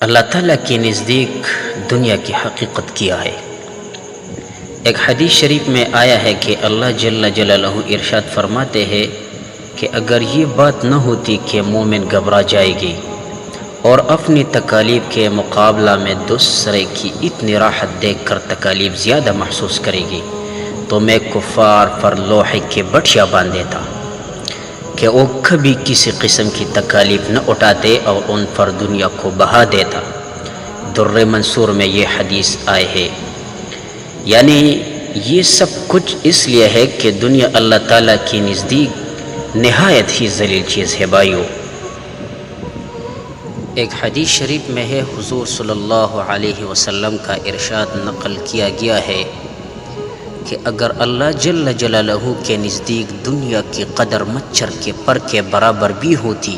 اللہ تعالیٰ کے نزدیک دنیا کی حقیقت کیا ہے؟ ایک حدیث شریف میں آیا ہے کہ اللہ جل جلالہ ارشاد فرماتے ہیں کہ اگر یہ بات نہ ہوتی کہ مومن گھبرا جائے گی اور اپنی تکالیف کے مقابلہ میں دوسرے کی اتنی راحت دیکھ کر تکالیف زیادہ محسوس کرے گی تو میں کفار پر لوہے کے بٹیا باندھ دیتا کہ وہ کبھی کسی قسم کی تکالیف نہ اٹھاتے اور ان پر دنیا کو بہا دیتا۔ در منصور میں یہ حدیث آئے ہے، یعنی یہ سب کچھ اس لیے ہے کہ دنیا اللہ تعالیٰ کی نزدیک نہایت ہی ذلیل چیز ہے۔ بھائیو، ایک حدیث شریف میں ہے، حضور صلی اللہ علیہ وسلم کا ارشاد نقل کیا گیا ہے کہ اگر اللہ جل جلالہ کے نزدیک دنیا کی قدر مچھر کے پر کے برابر بھی ہوتی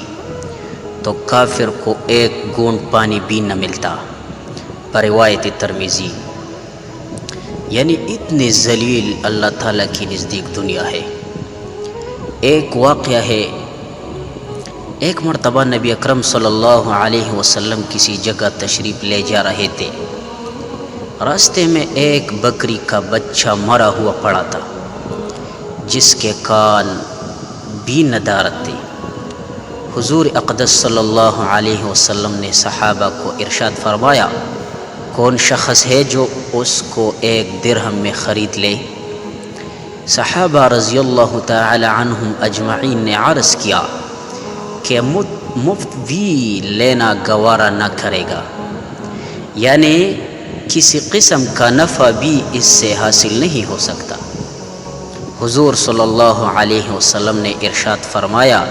تو کافر کو ایک گھونٹ پانی بھی نہ ملتا، روایت ترمذی۔ یعنی اتنے ذلیل اللہ تعالیٰ کی نزدیک دنیا ہے۔ ایک واقعہ ہے، ایک مرتبہ نبی اکرم صلی اللہ علیہ وسلم کسی جگہ تشریف لے جا رہے تھے۔ راستے میں ایک بکری کا بچہ مرا ہوا پڑا تھا جس کے کان بھی ندارت تھے۔ حضور اقدس صلی اللہ علیہ وسلم نے صحابہ کو ارشاد فرمایا، کون شخص ہے جو اس کو 1 درہم میں خرید لے؟ صحابہ رضی اللہ تعالی عنہم اجمعین نے عرض کیا کہ مفت بھی لینا گوارا نہ کرے گا، یعنی کسی قسم کا نفع بھی اس سے حاصل نہیں ہو سکتا۔ حضور صلی اللہ علیہ وسلم نے ارشاد فرمایا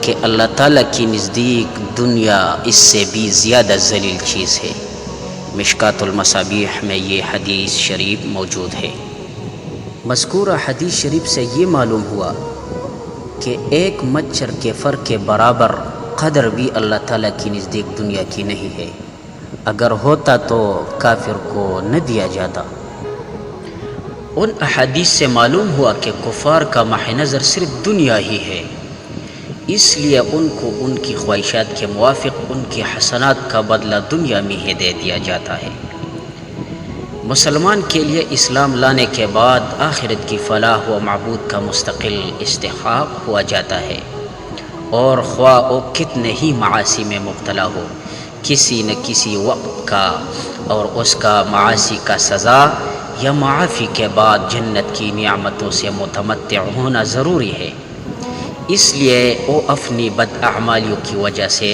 کہ اللہ تعالیٰ کی نزدیک دنیا اس سے بھی زیادہ ذلیل چیز ہے۔ مشکات المصابیح میں یہ حدیث شریف موجود ہے۔ مذکورہ حدیث شریف سے یہ معلوم ہوا کہ ایک مچھر کے فر کے برابر قدر بھی اللہ تعالیٰ کی نزدیک دنیا کی نہیں ہے۔ اگر ہوتا تو کافر کو نہ دیا جاتا۔ ان احادیث سے معلوم ہوا کہ کفار کا ماہ نظر صرف دنیا ہی ہے، اس لیے ان کو ان کی خواہشات کے موافق ان کی حسنات کا بدلہ دنیا میں ہی دے دیا جاتا ہے۔ مسلمان کے لیے اسلام لانے کے بعد آخرت کی فلاح و معبود کا مستقل استحقاق ہوا جاتا ہے، اور خواہ وہ کتنے ہی معاصی میں مبتلا ہو، کسی نہ کسی وقت کا اور اس کا معاصی کا سزا یا معافی کے بعد جنت کی نعمتوں سے متمتع ہونا ضروری ہے۔ اس لیے وہ اپنی بد اعمالیوں کی وجہ سے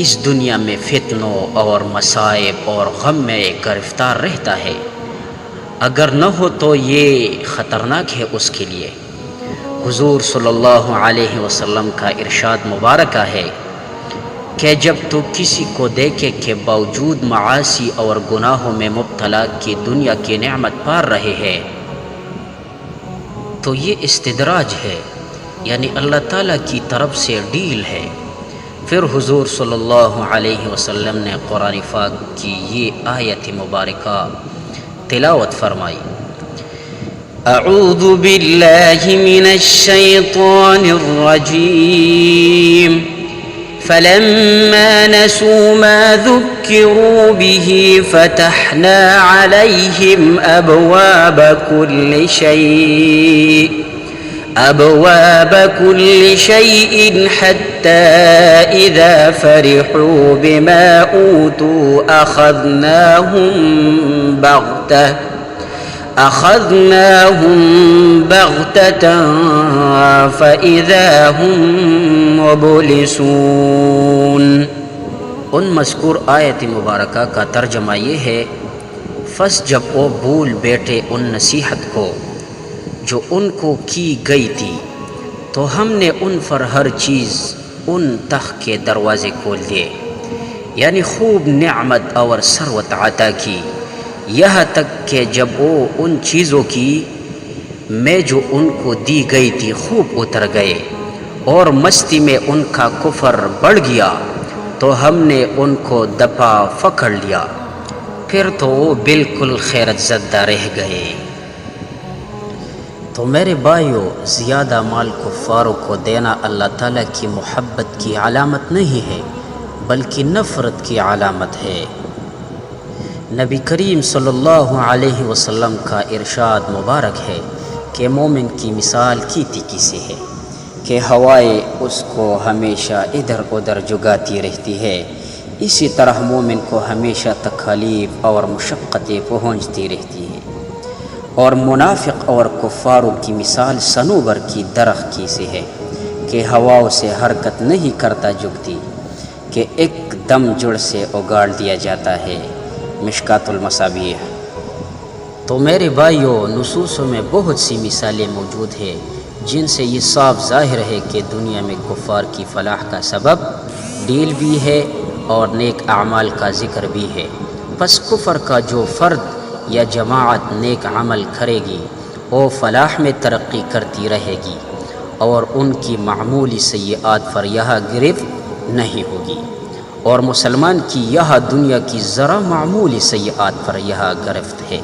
اس دنیا میں فتنوں اور مصائب اور غم میں گرفتار رہتا ہے۔ اگر نہ ہو تو یہ خطرناک ہے اس کے لیے۔ حضور صلی اللہ علیہ وسلم کا ارشاد مبارکہ ہے کہ جب تو کسی کو دیکھے کہ باوجود معاصی اور گناہوں میں مبتلا کی دنیا کی نعمت پار رہے ہیں تو یہ استدراج ہے، یعنی اللہ تعالیٰ کی طرف سے ڈیل ہے۔ پھر حضور صلی اللہ علیہ وسلم نے قرآن پاک کی یہ آیت مبارکہ تلاوت فرمائی، اعوذ باللہ من الشیطان الرجیم فلما نسوا ما ذكروا به فتحنا عليهم أبواب كل شيء حتى إذا فرحوا بما أوتوا أخذناهم بغتة فإذا هم مبلسون۔ ان مذکور آیت مبارکہ کا ترجمہ یہ ہے، پس جب وہ بھول بیٹھے ان نصیحت کو جو ان کو کی گئی تھی تو ہم نے ان پر ہر چیز ان تک کے دروازے کھول دیے، یعنی خوب نعمت اور ثروت عطا کی، یہاں تک کہ جب وہ ان چیزوں کی میں جو ان کو دی گئی تھی خوب اتر گئے اور مستی میں ان کا کفر بڑھ گیا تو ہم نے ان کو دبا پکڑ لیا، پھر تو وہ بالکل خیرت زدہ رہ گئے۔ تو میرے بھائیو، زیادہ مال کفاروں کو دینا اللہ تعالیٰ کی محبت کی علامت نہیں ہے، بلکہ نفرت کی علامت ہے۔ نبی کریم صلی اللہ علیہ وسلم کا ارشاد مبارک ہے کہ مومن کی مثال کیتی کی سے ہے کہ ہوائیں اس کو ہمیشہ ادھر ادھر جگاتی رہتی ہے، اسی طرح مومن کو ہمیشہ تکالیف اور مشقتیں پہنچتی رہتی ہے۔ اور منافق اور کفاروں کی مثال صنوبر کی درخت کی سے ہے کہ ہواؤں سے حرکت نہیں کرتا، جھکتی کہ ایک دم جڑ سے اگاڑ دیا جاتا ہے۔ مشکات المصابیح۔ تو میرے بھائیوں، نصوصوں میں بہت سی مثالیں موجود ہیں جن سے یہ صاف ظاہر ہے کہ دنیا میں کفار کی فلاح کا سبب ڈیل بھی ہے اور نیک اعمال کا ذکر بھی ہے۔ پس کفر کا جو فرد یا جماعت نیک عمل کرے گی وہ فلاح میں ترقی کرتی رہے گی اور ان کی معمولی سیئات پر یہاں گرفت نہیں ہوگی، اور مسلمان کی یہاں دنیا کی ذرا معمولی سیئات پر یہاں گرفت ہے۔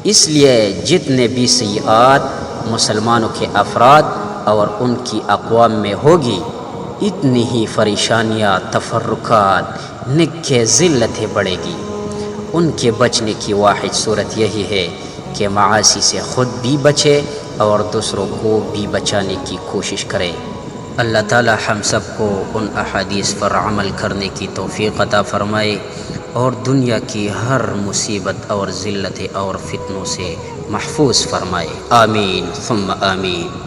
اس لیے جتنے بھی سیئات مسلمانوں کے افراد اور ان کی اقوام میں ہوگی، اتنی ہی پریشانیاں، تفرقات، نکھے، ذلتیں بڑھے گی۔ ان کے بچنے کی واحد صورت یہی ہے کہ معاصی سے خود بھی بچے اور دوسروں کو بھی بچانے کی کوشش کرے۔ اللہ تعالی ہم سب کو ان احادیث پر عمل کرنے کی توفیق عطا فرمائے اور دنیا کی ہر مصیبت اور ذلت اور فتنوں سے محفوظ فرمائے۔ آمین ثم آمین۔